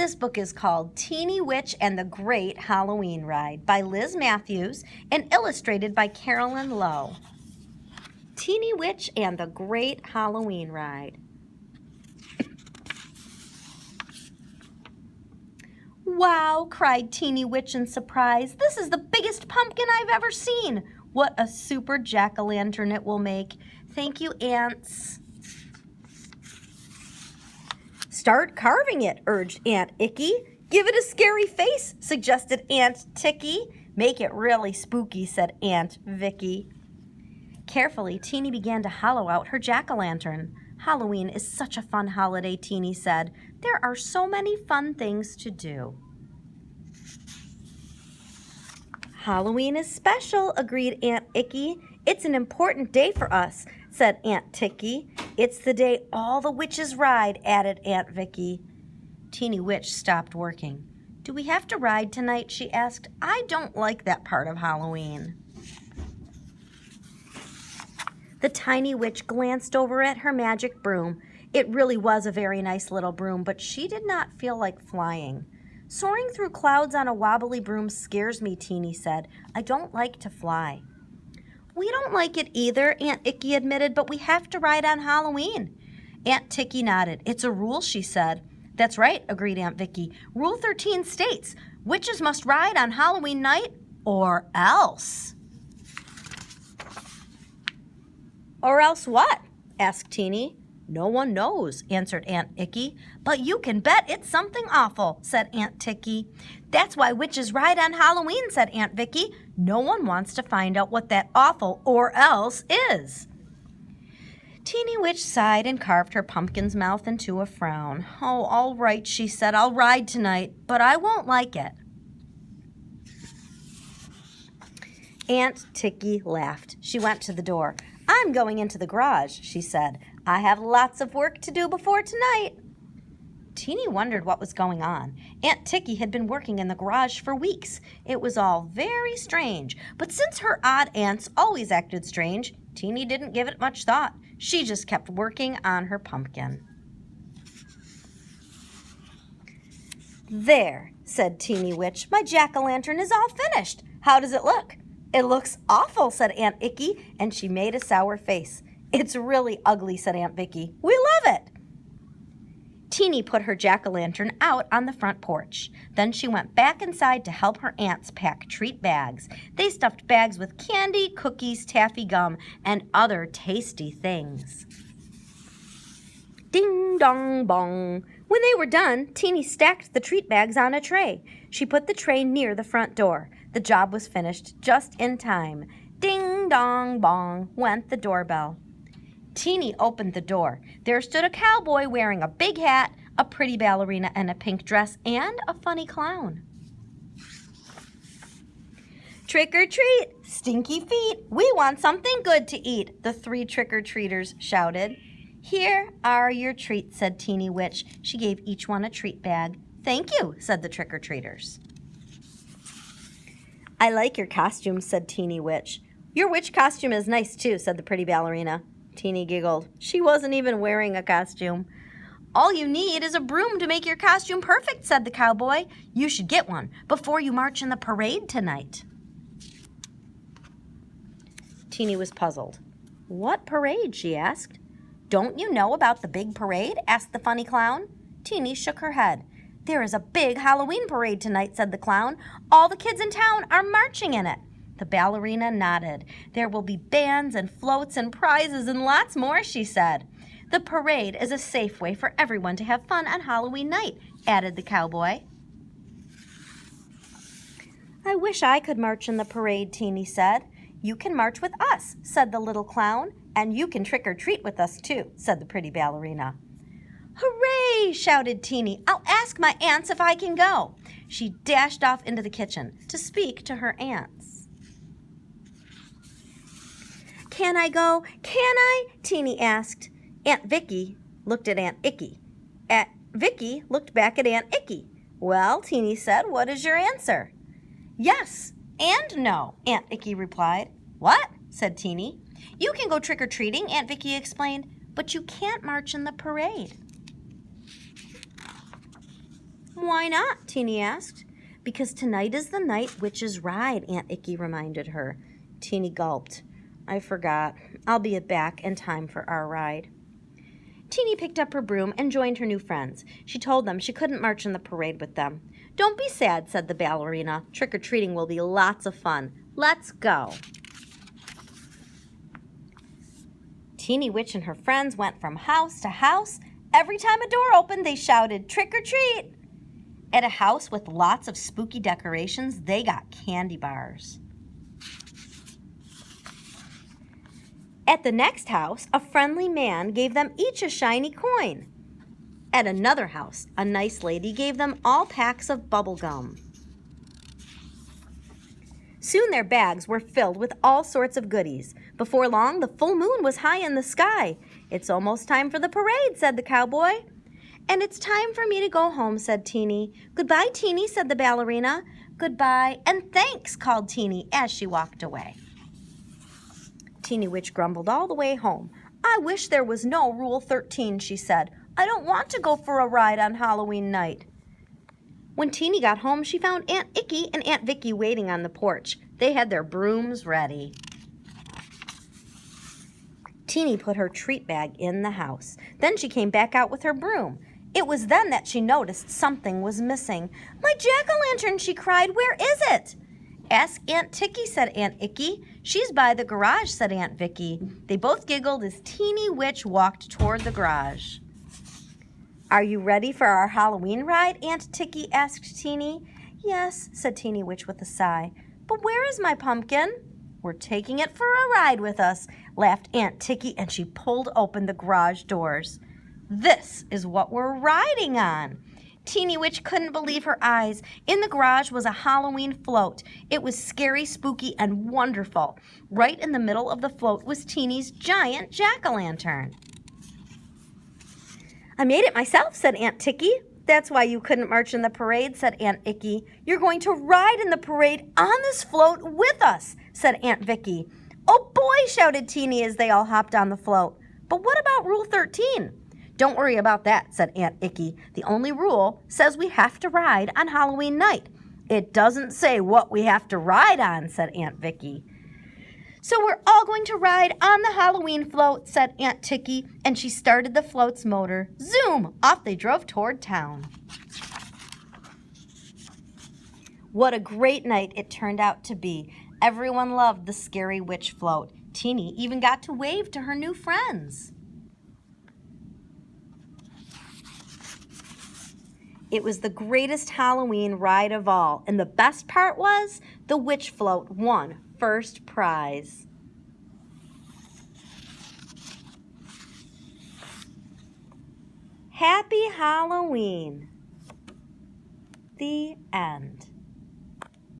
This book is called Teeny Witch and the Great Halloween Ride by Liz Matthews and illustrated by Carolyn Lowe. Teeny Witch and the Great Halloween Ride. Wow, cried Teeny Witch in surprise. This is the biggest pumpkin I've ever seen. What a super jack-o'-lantern it will make. Thank you, Ants. Start carving it, urged Aunt Icky. Give it a scary face, suggested Aunt Ticky. Make it really spooky, said Aunt Vicky. Carefully, Teeny began to hollow out her jack-o'-lantern. Halloween is such a fun holiday, Teeny said. There are so many fun things to do. Halloween is special, agreed Aunt Icky. It's an important day for us, said Aunt Ticky. It's the day all the witches ride, added Aunt Vicky. Teeny Witch stopped working. Do we have to ride tonight? She asked. I don't like that part of Halloween. The tiny witch glanced over at her magic broom. It really was a very nice little broom, but she did not feel like flying. Soaring through clouds on a wobbly broom scares me, Teeny said. I don't like to fly. We don't like it either, Aunt Icky admitted, but we have to ride on Halloween. Aunt Ticky nodded. It's a rule, she said. That's right, agreed Aunt Vicky. Rule 13 states, witches must ride on Halloween night or else. Or else what? Asked Teeny. No one knows, answered Aunt Icky. But you can bet it's something awful, said Aunt Ticky. That's why witches ride on Halloween, said Aunt Vicky. No one wants to find out what that awful or else is. Teeny Witch sighed and carved her pumpkin's mouth into a frown. Oh, all right, she said. I'll ride tonight, but I won't like it. Aunt Ticky laughed. She went to the door. I'm going into the garage, she said. I have lots of work to do before tonight. Teeny wondered what was going on. Aunt Ticky had been working in the garage for weeks. It was all very strange, but since her odd aunts always acted strange, Teeny didn't give it much thought. She just kept working on her pumpkin. There, said Teeny Witch, my jack-o'-lantern is all finished. How does it look? It looks awful, said Aunt Icky, and she made a sour face. It's really ugly, said Aunt Vicky. We love it. Teeny put her jack-o'-lantern out on the front porch. Then she went back inside to help her aunts pack treat bags. They stuffed bags with candy, cookies, taffy gum, and other tasty things. Ding dong bong. When they were done, Teeny stacked the treat bags on a tray. She put the tray near the front door. The job was finished just in time. Ding dong bong went the doorbell. Teeny opened the door. There stood a cowboy wearing a big hat, a pretty ballerina in a pink dress, and a funny clown. Trick or treat, stinky feet, we want something good to eat, the three trick-or-treaters shouted. Here are your treats, said Teeny Witch. She gave each one a treat bag. Thank you, said the trick-or-treaters. I like your costume, said Teeny Witch. Your witch costume is nice too, said the pretty ballerina. Teeny giggled. She wasn't even wearing a costume. All you need is a broom to make your costume perfect, said the cowboy. You should get one before you march in the parade tonight. Teeny was puzzled. What parade? She asked. Don't you know about the big parade? Asked the funny clown. Teeny shook her head. There is a big Halloween parade tonight, said the clown. All the kids in town are marching in it. The ballerina nodded. There will be bands and floats and prizes and lots more, she said. The parade is a safe way for everyone to have fun on Halloween night, added the cowboy. I wish I could march in the parade, Teeny said. You can march with us, said the little clown. And you can trick or treat with us too, said the pretty ballerina. Hooray, shouted Teeny. I'll ask my aunts if I can go. She dashed off into the kitchen to speak to her aunts. Can I go? Can I? Teeny asked. Aunt Vicky looked at Aunt Icky. Aunt Vicky looked back at Aunt Icky. Well, Teeny said, what is your answer? Yes and no, Aunt Icky replied. What? Said Teeny. You can go trick-or-treating, Aunt Vicky explained, but you can't march in the parade. Why not? Teeny asked. Because tonight is the night witches ride, Aunt Icky reminded her. Teeny gulped. I forgot. I'll be back in time for our ride. Teeny picked up her broom and joined her new friends. She told them she couldn't march in the parade with them. Don't be sad, said the ballerina. Trick-or-treating will be lots of fun. Let's go. Teeny Witch and her friends went from house to house. Every time a door opened, they shouted, trick-or-treat. At a house with lots of spooky decorations, they got candy bars. At the next house, a friendly man gave them each a shiny coin. At another house, a nice lady gave them all packs of bubble gum. Soon their bags were filled with all sorts of goodies. Before long, the full moon was high in the sky. It's almost time for the parade, said the cowboy. And it's time for me to go home, said Teeny. Goodbye, Teeny, said the ballerina. Goodbye, and thanks, called Teeny as she walked away. Teeny Witch grumbled all the way home. I wish there was no Rule 13, she said. I don't want to go for a ride on Halloween night. When Teeny got home, she found Aunt Icky and Aunt Vicky waiting on the porch. They had their brooms ready. Teeny put her treat bag in the house. Then she came back out with her broom. It was then that she noticed something was missing. My jack-o'-lantern, she cried. Where is it? Ask Aunt Ticky, said Aunt Icky. She's by the garage, said Aunt Vicky. They both giggled as Teeny Witch walked toward the garage. Are you ready for our Halloween ride? Aunt Ticky asked Teeny. Yes, said Teeny Witch with a sigh. But where is my pumpkin? We're taking it for a ride with us, laughed Aunt Ticky, and she pulled open the garage doors. This is what we're riding on. Teeny Witch couldn't believe her eyes. In the garage was a Halloween float. It was scary, spooky, and wonderful. Right in the middle of the float was Teeny's giant jack-o'-lantern. I made it myself, said Aunt Ticky. That's why you couldn't march in the parade, said Aunt Icky. You're going to ride in the parade on this float with us, said Aunt Vicky. Oh boy, shouted Teeny as they all hopped on the float. But what about Rule 13? Don't worry about that, said Aunt Icky. The only rule says we have to ride on Halloween night. It doesn't say what we have to ride on, said Aunt Vicky. So we're all going to ride on the Halloween float, said Aunt Ticky, and she started the float's motor. Zoom! Off they drove toward town. What a great night it turned out to be. Everyone loved the scary witch float. Teeny even got to wave to her new friends. It was the greatest Halloween ride of all, and the best part was the witch float won first prize. Happy Halloween. The end.